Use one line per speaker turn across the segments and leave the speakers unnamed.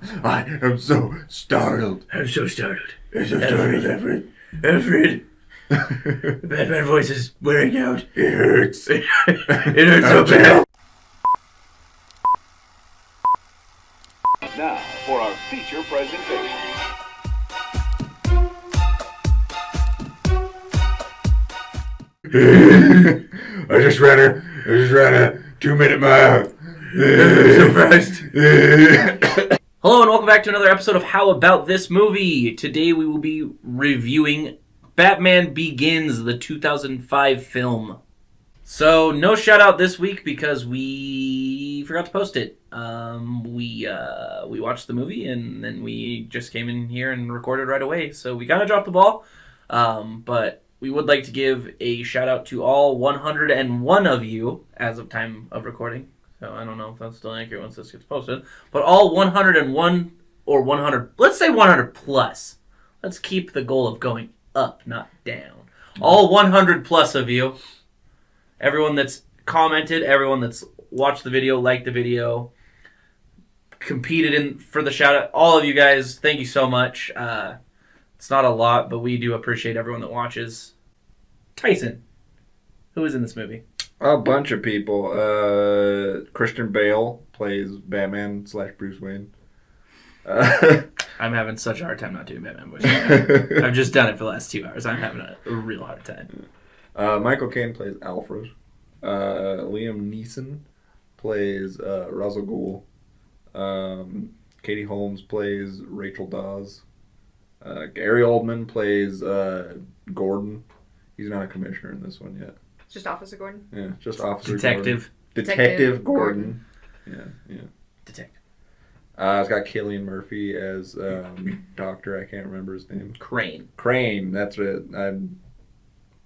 I am so startled.
I'm so startled.
I'm so startled, Alfred.
Alfred. The Batman voice is wearing out.
It hurts.
It hurts so bad.
Now for our feature presentation.
I just ran a 2-minute mile.
So fast. Hello and welcome back to another episode of How About This Movie. Today we will be reviewing Batman Begins, the 2005 film. So no shout out this week because we forgot to post it. We watched the movie and then we just came in here and recorded right away. So we kind of dropped the ball. But we would like to give a shout out to all 101 of you as of time of recording. So I don't know if that's still accurate once this gets posted. But all 101 or 100, let's say 100 plus. Let's keep the goal of going up, not down. All 100 plus of you. Everyone that's commented, everyone that's watched the video, liked the video, competed for the shout out. All of you guys, thank you so much. It's not a lot, but we do appreciate everyone that watches. Tyson, who is in this movie?
A bunch of people. Christian Bale plays Batman / Bruce Wayne.
I'm having such a hard time not doing Batman voice. I've just done it for the last 2 hours. I'm having a real hard time.
Michael Caine plays Alfred. Liam Neeson plays Ra's al Ghul. Katie Holmes plays Rachel Dawes. Gary Oldman plays Gordon. He's not a commissioner in this one yet.
It's just Officer Gordon?
Yeah, just Officer
Detective.
Gordon. Detective Gordon. Yeah.
Detective.
It's got Cillian Murphy as Doctor. I can't remember his name.
Crane.
That's it. I'm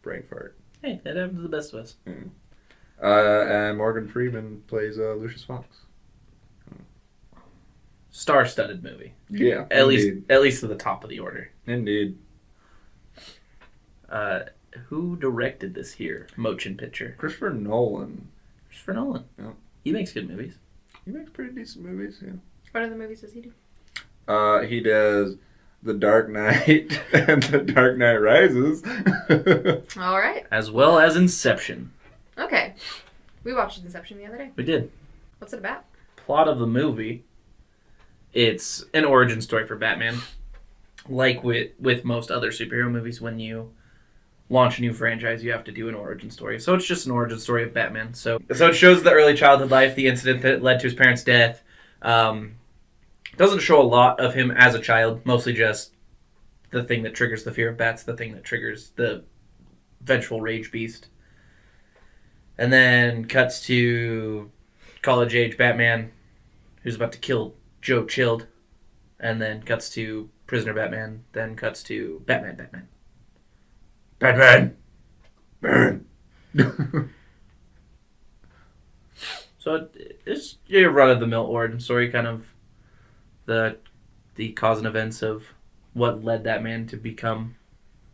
brain fart.
Hey, that happens to the best of us.
And Morgan Freeman plays Lucius Fox.
Star-studded movie.
Yeah,
At least to the top of the order.
Indeed.
Who directed this here? Motion picture.
Christopher Nolan.
Christopher Nolan.
Yeah.
He makes good movies.
He makes pretty decent movies, yeah.
What other movies does he do?
He does The Dark Knight and The Dark Knight Rises.
All right.
As well as Inception.
Okay. We watched Inception the other day.
We did.
What's it about?
Plot of the movie. It's an origin story for Batman. Like with most other superhero movies, when you launch a new franchise, you have to do an origin story. So it's just an origin story of Batman. So it shows the early childhood life, the incident that led to his parents' death. Doesn't show a lot of him as a child, mostly just the thing that triggers the fear of bats, the thing that triggers the vengeful rage beast. And then cuts to college-age Batman, who's about to kill Joe Chilled. And then cuts to Prisoner Batman, then cuts to Batman. Burn! So it's your run-of-the-mill origin story, kind of the cause and events of what led that man to become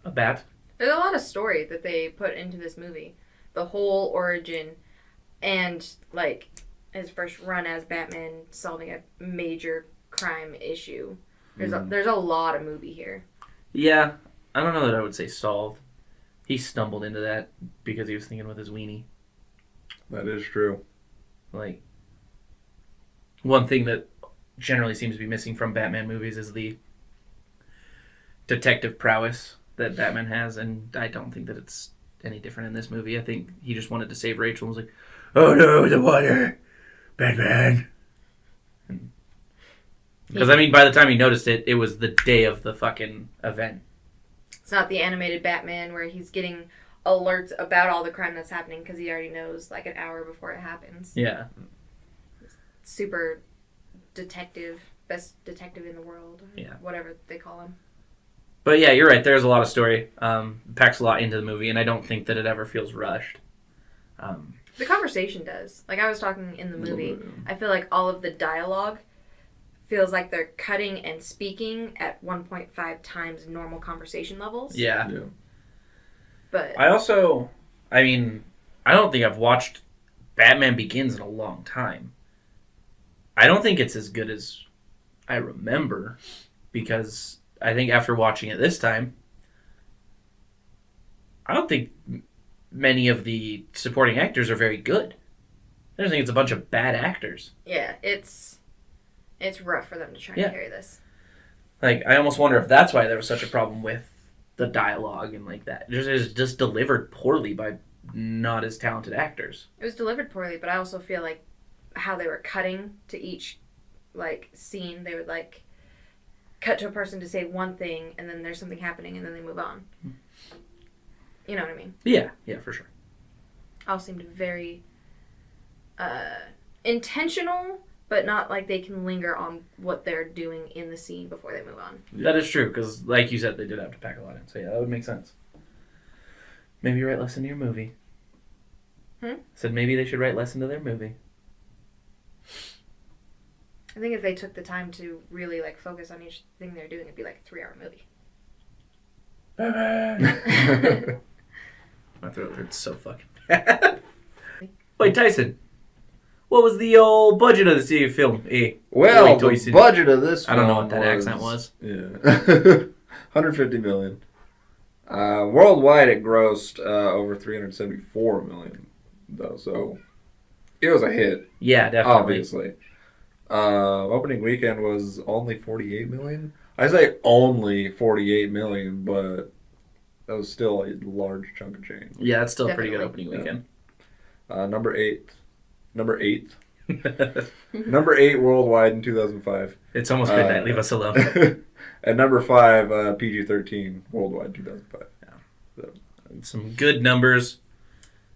a bat.
There's a lot of story that they put into this movie. The whole origin and, like, his first run as Batman solving a major crime issue. There's a lot of movie here.
Yeah, I don't know that I would say solved. He stumbled into that because he was thinking with his weenie.
That is true.
Like, one thing that generally seems to be missing from Batman movies is the detective prowess that Batman has, and I don't think that it's any different in this movie. I think he just wanted to save Rachel and was like, oh no, the water, Batman. Because, I mean, by the time he noticed it, it was the day of the fucking event.
It's not the animated Batman where he's getting alerts about all the crime that's happening because he already knows like an hour before it happens.
Yeah.
Super detective, best detective in the world.
Yeah.
Whatever they call him.
But yeah, you're right. There's a lot of story. Packs a lot into the movie, and I don't think that it ever feels rushed.
The conversation does. Like I was talking in the movie, I feel like all of the dialogue feels like they're cutting and speaking at 1.5 times normal conversation levels.
Yeah.
But
I don't think I've watched Batman Begins in a long time. I don't think it's as good as I remember, because I think after watching it this time, I don't think many of the supporting actors are very good. I just think it's a bunch of bad actors.
Yeah, it's rough for them to try
Yeah.
and carry this.
Like, I almost wonder if that's why there was such a problem with the dialogue and like that. It's just delivered poorly by not as talented actors.
It was delivered poorly, but I also feel like how they were cutting to each like scene, they would like cut to a person to say one thing, and then there's something happening, and then they move on. You know what I mean?
Yeah, for sure.
All seemed very intentional, but not like they can linger on what they're doing in the scene before they move on.
That is true, because like you said, they did have to pack a lot in. So yeah, that would make sense. Maybe write less into your movie. Said maybe they should write less into their movie.
I think if they took the time to really like focus on each thing they're doing, it'd be like a 3-hour movie.
My throat hurts so fucking bad. Wait, Tyson, what was the old budget of the film?
Well,
Toy
the
City.
budget of this
I don't know
film
what that accent was.
Yeah. 150 million. Worldwide, it grossed over 374 million, though, so it was a hit,
Yeah, definitely.
obviously. Opening weekend was only 48 million. I say only 48 million, but that was still a large chunk of change.
Yeah, that's still a pretty good
Definitely.
opening weekend.
Number eight worldwide in 2005.
It's almost midnight. Leave us alone.
At number 5, PG-13 worldwide 2005.
Some good numbers.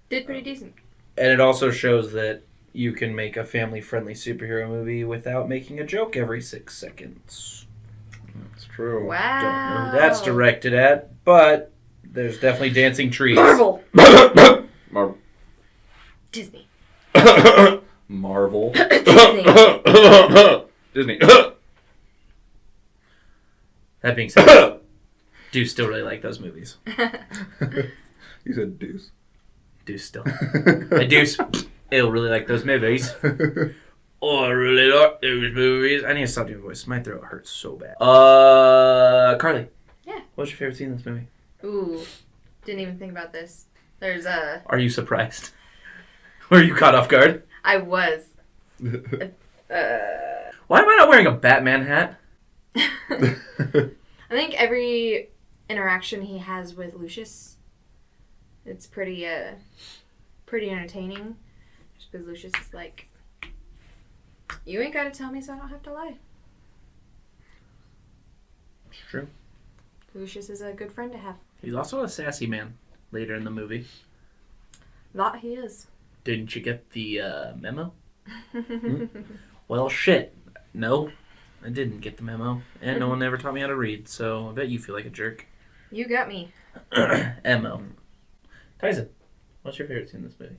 Did pretty decent.
And it also shows that you can make a family-friendly superhero movie without making a joke every 6 seconds.
That's true.
Wow.
Don't know who that's directed at, but there's definitely dancing trees.
Marvel.
Marvel.
Disney.
Marvel.
Disney.
Disney.
That being said, I do still really like those movies.
You said deuce.
Do still. I do still really like those movies. Oh, I really like those movies. I need to stop doing voice. My throat hurts so bad. Carly.
Yeah.
What's your favorite scene in this movie?
Ooh. Didn't even think about this. There's a...
Are you surprised? Were you caught off guard?
I was.
Why am I not wearing a Batman hat?
I think every interaction he has with Lucius, it's pretty entertaining. Just because Lucius is like, you ain't gotta tell me so I don't have to lie.
It's true.
Lucius is a good friend to have.
He's also a sassy man later in the movie.
That he is.
Didn't you get the memo? Well, shit. No, I didn't get the memo. And no one ever taught me how to read, so I bet you feel like a jerk.
You got me.
M.O. Tyson, what's your favorite scene in this movie?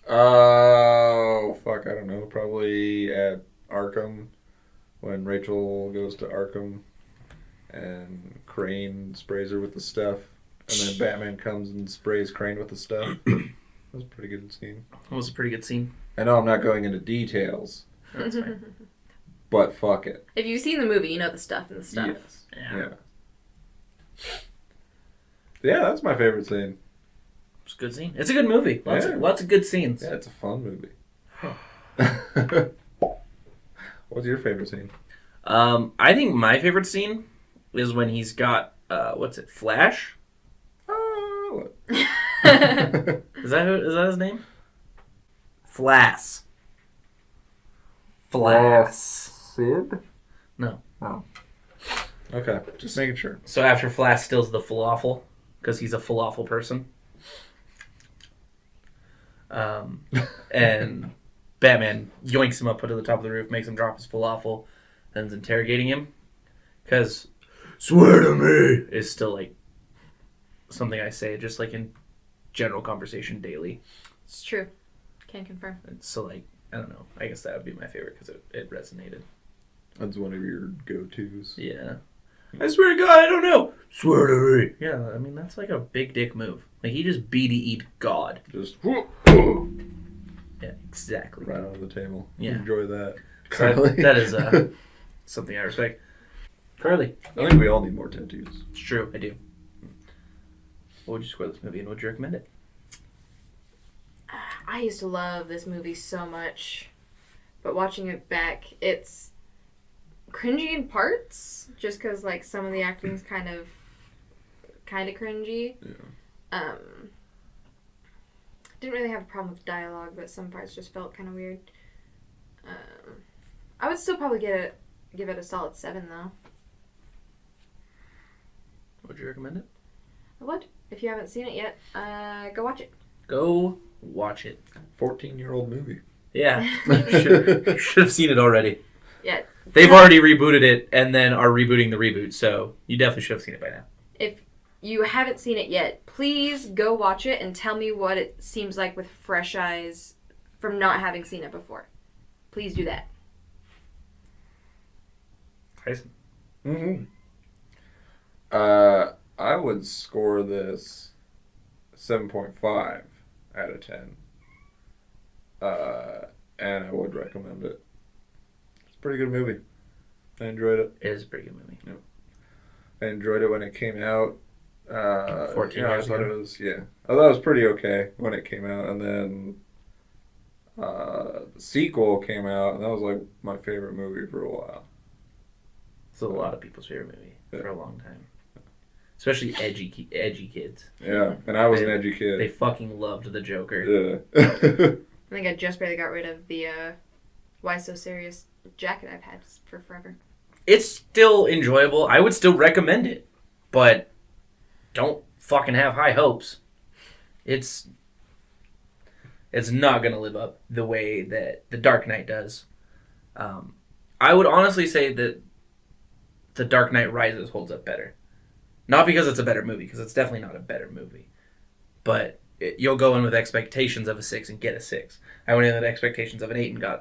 Oh, fuck, I don't know. Probably at Arkham, when Rachel goes to Arkham and Crane sprays her with the stuff, and then Batman comes and sprays Crane with the stuff. That was a pretty good scene.
That was a pretty good scene.
I know I'm not going into details,
That's fine.
but fuck it.
If you've seen the movie, you know the stuff and the stuff.
Yes.
Yeah.
Yeah. Yeah, that's my favorite scene.
It's a good scene. It's a good movie. Lots of good scenes.
Yeah, it's a fun movie. What's your favorite scene?
I think my favorite scene is when he's got, Flash?
Oh,
Is that his name? Flass.
Sid?
No.
Oh. Okay, just making sure.
So after Flash steals the falafel, because he's a falafel person. And Batman yoinks him up to the top of the roof, makes him drop his falafel, and is interrogating him. Because, swear to me, is still like something I say just like in general conversation daily.
It's true. Can confirm.
And so like, I don't know. I guess that would be my favorite because it resonated.
That's one of your go-tos.
Yeah. I swear to God, I don't know. Swear to me. Yeah, I mean, that's like a big dick move. Like, he just BDE'd God.
Just
Yeah, exactly.
right on the table.
Yeah.
Enjoy that.
So that is something I respect. Carly.
I think we all need more tattoos.
It's true, I do. What would you score this movie and would you recommend it?
I used to love this movie so much, but watching it back, it's cringy in parts, just because like some of the acting's kind of cringy.
Yeah.
Didn't really have a problem with dialogue, but some parts just felt kind of weird. I would still probably give it a solid 7 though.
Would you recommend it?
I would. If you haven't seen it yet, go watch it.
Go watch it.
14-year-old movie.
Yeah. should have seen it already.
Yeah.
They've already rebooted it and then are rebooting the reboot, so you definitely should have seen it by now.
If you haven't seen it yet, please go watch it and tell me what it seems like with fresh eyes from not having seen it before. Please do that.
Tyson.
Mm-hmm. I would score this 7.5 out of 10. And I would recommend it. It's a pretty good movie. I enjoyed it.
It is a pretty good movie.
Yep. I enjoyed it when it came out.
14 years ago.
I thought it was pretty okay when it came out, and then the sequel came out, and that was like my favorite movie for a while.
It's a lot of people's favorite movie for a long time. Especially edgy kids.
Yeah, and I was an edgy kid.
They fucking loved the Joker.
Yeah.
I think I just barely got rid of the Why So Serious jacket I've had for forever.
It's still enjoyable. I would still recommend it. But don't fucking have high hopes. It's not going to live up the way that The Dark Knight does. I would honestly say that The Dark Knight Rises holds up better. Not because it's a better movie, because it's definitely not a better movie. But you'll go in with expectations of a 6 and get a 6. I went in with expectations of an 8 and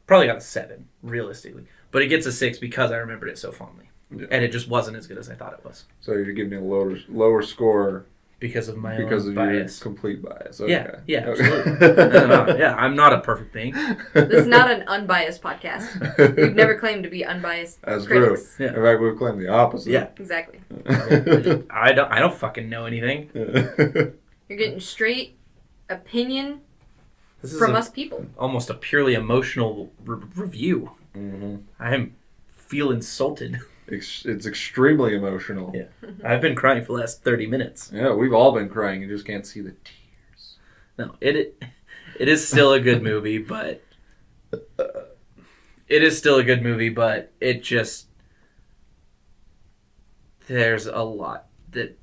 probably got a 7, realistically. But it gets a 6 because I remembered it so fondly. Yeah. And it just wasn't as good as I thought it was.
So you're giving me a lower score
because of my
because
own
of
bias.
Your complete bias. Okay.
Yeah,
Okay.
absolutely. No. Yeah, I'm not a perfect being.
This is not an unbiased podcast. We've never claimed to be unbiased
That's
critics.
true.
Yeah.
In fact, we've claimed the opposite.
Yeah.
Exactly.
I don't fucking know anything.
You're getting straight opinion
This is
from us people.
Almost a purely emotional review.
Mm-hmm.
I feel insulted.
It's extremely emotional.
Yeah. I've been crying for the last 30 minutes.
Yeah, we've all been crying. You just can't see the tears.
No, it is still a good movie, but it just there's a lot that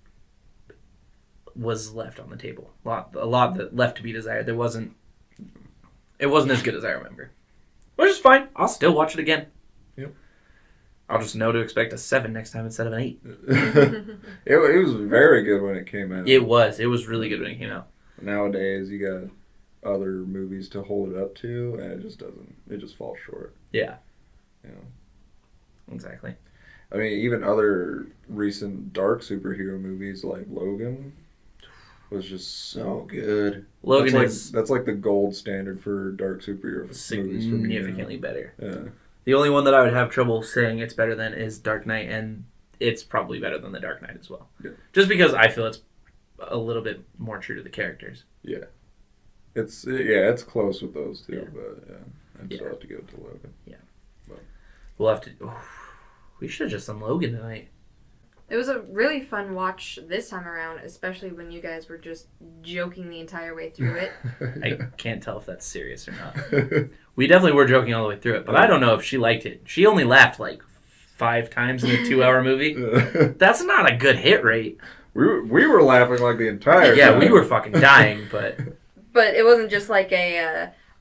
was left on the table. A lot that left to be desired. It wasn't as good as I remember. Which is fine. I'll still watch it again.
Yep.
I'll just know to expect a 7 next time instead of an 8.
It was very good when it came out.
It was really good when it came out.
Nowadays, you got other movies to hold it up to, and it just falls short.
Yeah.
You know.
Exactly.
I mean, even other recent dark superhero movies like Logan was just so good.
Logan
that's like the gold standard for dark superhero movies for me.
Significantly better.
Yeah.
The only one that I would have trouble saying it's better than is Dark Knight, and it's probably better than The Dark Knight as well.
Yeah.
Just because I feel it's a little bit more true to the characters.
Yeah. It's close with those two,
Yeah.
but yeah, I'd still have to give it to Logan.
Yeah.
But.
We'll have to... we should have just done Logan tonight.
It was a really fun watch this time around, especially when you guys were just joking the entire way through it.
I can't tell if that's serious or not. We definitely were joking all the way through it, but I don't know if she liked it. She only laughed like 5 times in a 2-hour movie. That's not a good hit rate.
We were laughing like the entire time.
Yeah, we were fucking dying, but...
But it wasn't just like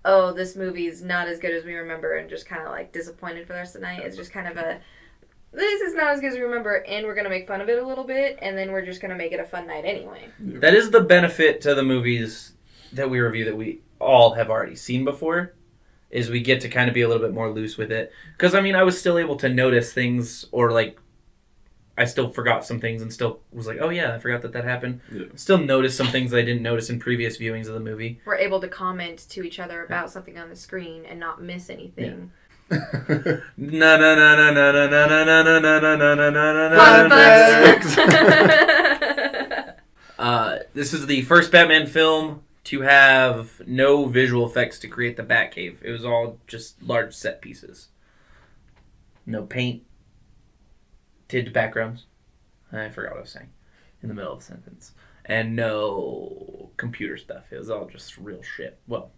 oh, this movie's not as good as we remember and just kind of like disappointed for the rest of the night. It's just kind of this is not as good as we remember, and we're going to make fun of it a little bit, and then we're just going to make it a fun night anyway.
That is the benefit to the movies that we review that we all have already seen before, is we get to kind of be a little bit more loose with it. Because, I mean, I was still able to notice things, or like, I still forgot some things and still was like, oh yeah, I forgot that happened. Yeah. Still noticed some things I didn't notice in previous viewings of the movie.
We're able to comment to each other about something on the screen and not miss anything.
Na na na na na na na na na na na na na na
Fun
na.
facts.
This is the first Batman film to have no visual effects to create the Batcave. It was all just large set pieces. No paint. Tinted backgrounds. I forgot what I was saying in the middle of the sentence. And no computer stuff. It was all just real shit. Well,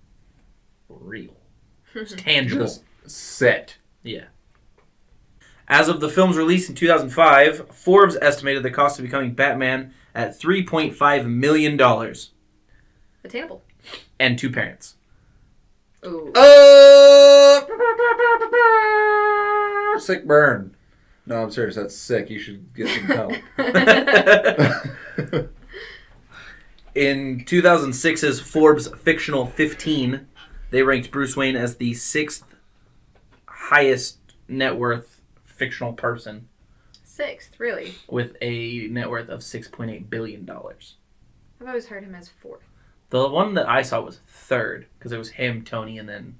real. It's tangible.
Just set.
Yeah. As of the film's release in 2005, Forbes estimated the cost of becoming Batman at $3.5 million.
Attainable.
And 2 parents.
Ooh.
Sick burn. No, I'm serious. That's sick. You should get some help.
In 2006's Forbes Fictional 15, they ranked Bruce Wayne as the 6th highest net worth fictional person
6th, really?
with a net worth of $6.8 billion.
I've always heard him as 4th.
The one that I saw was 3rd, because it was him, Tony, and then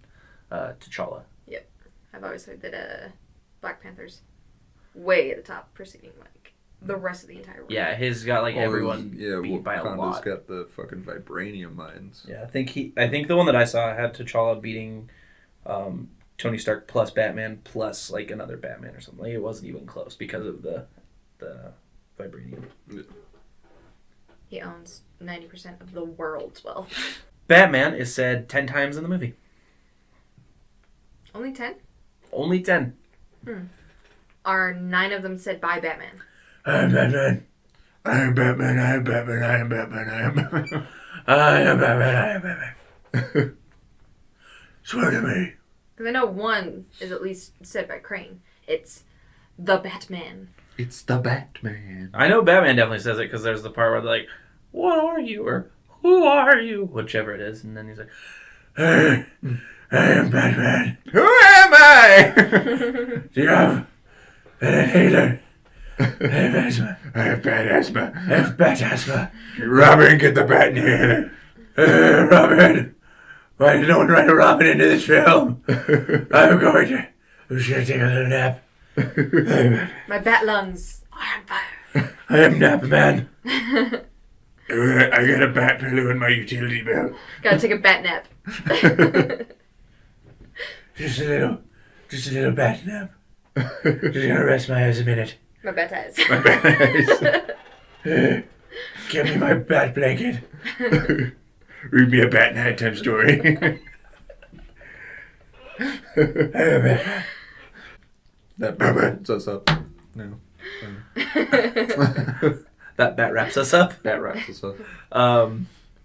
T'Challa.
Yep. I've always heard that Black Panther's way at the top, preceding like the rest of the entire world.
Yeah, his got like everyone beat by a
Wakanda's
lot.
got the fucking vibranium mines.
Yeah, I think the one that I saw had T'Challa beating Tony Stark plus Batman plus like another Batman or something. Like, it wasn't even close because of the vibranium.
He owns 90% of the world's wealth.
Batman is said 10 times in the movie.
Only 10?
Only 10.
Are 9 of them said by Batman?
I am Batman. I am Batman. I am Batman. I am Batman. I am Batman. I am Batman. I am Batman. Swear to me.
Because I know 1 is at least said by Crane. It's the Batman.
It's the Batman.
I know Batman definitely says it because there's the part where they're like, "What are you?" or "Who are you?" whichever it is, and then he's like, "Hey, I am Batman.
Who am I?
Do you have an inhaler? I have asthma.
I have bad asthma.
I have bat asthma.
Robin, get the bat inhaler.
Robin, why did no one write a Robin into this film? I'm just gonna take a little nap.
My bat lungs are on fire.
I am Nap Man.
I got a bat pillow in my utility belt.
Gotta take a bat nap.
Just a little bat nap. Just gonna rest my eyes a minute.
My bat eyes.
My bat eyes.
Give me my bat blanket.
Read me a bat nighttime story. That bat wraps us up. No.
That bat wraps us up.
Bat wraps us up.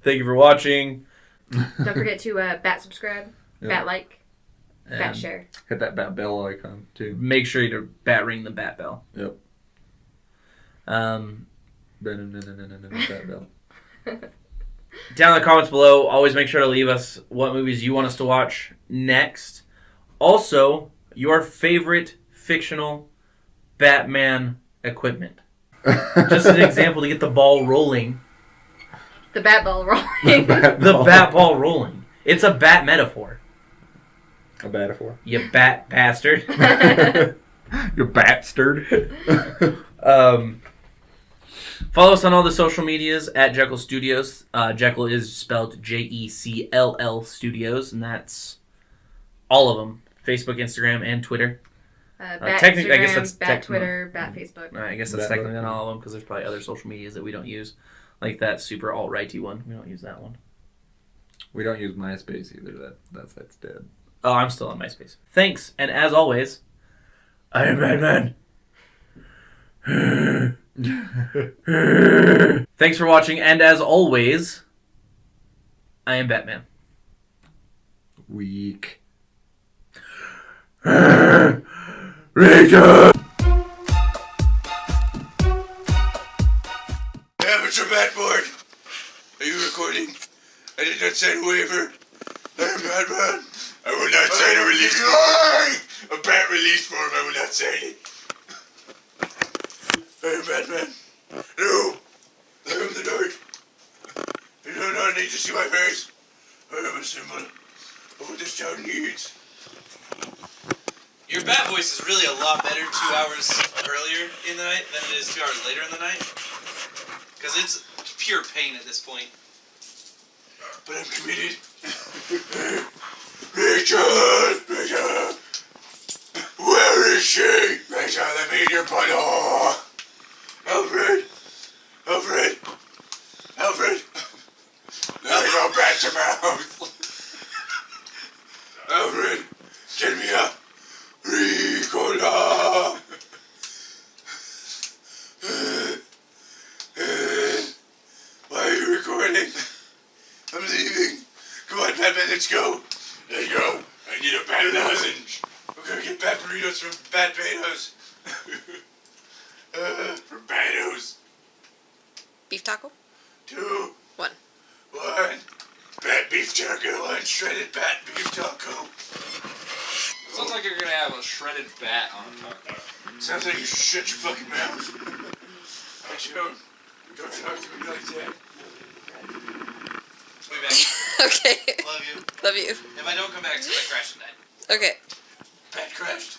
Thank you for watching.
Don't forget to bat subscribe,
Yeah.
bat like,
And
bat share.
Hit that bat bell icon too.
make sure to bat ring the bat bell.
Yep.
Bat
bell.
Down in the comments below, always make sure to leave us what movies you want us to watch next. Also, your favorite fictional Batman equipment. Just an example to get the ball rolling.
The bat ball rolling.
The bat ball rolling. It's a bat metaphor.
A bataphor.
You bat bastard.
You bastard.
Follow us on all the social medias at Jecll Studios. Jecll is spelled Jecll Studios, and that's all of them. Facebook, Instagram, and Twitter.
Bat
technically,
Instagram,
I guess that's
bat Twitter, bat Facebook.
I guess that's
Bat
technically
Twitter.
not all of them because there's probably other social medias that we don't use. Like that super alt-righty one. We don't use that one.
We don't use MySpace either. That's dead.
Oh, I'm still on MySpace. Thanks, and as always, I am Batman. Thanks for watching, and as always, I am Batman.
Weak.
Rachel!
Amateur bat board. Are you recording? I did not sign a waiver. I am Batman. I will not sign a release form. A bat release form. I will not sign it. I am Batman. No. I am the dark. You do not need to see my face. I am a symbol of what this town needs.
Your bat voice is really a lot better 2 hours earlier in the night than it is 2 hours later in the night. Because it's pure pain at this point.
But I'm committed. Rachel! Rachel! Where is she? Rachel, let me in your butthole! Alfred! Alfred! Alfred! Let me go back to mouth! Alfred! Get me up! Ricola! Why are you recording? I'm leaving. Come on, Batman, let's go. Let's go. I need a bat lozenge. We're gonna get bat burritos from Bat Betos. From Betos.
Beef taco?
2,
1.
1. Bat beef taco. 1 shredded bat beef taco.
Sounds like you're gonna have a shredded bat on taco.
Sounds like you should shut your fucking mouth. Rachel, don't talk to me like that.
We'll be back.
Okay.
Love you.
Love you.
If I don't come back, it's because I crashed tonight.
Okay.
Bat crashed.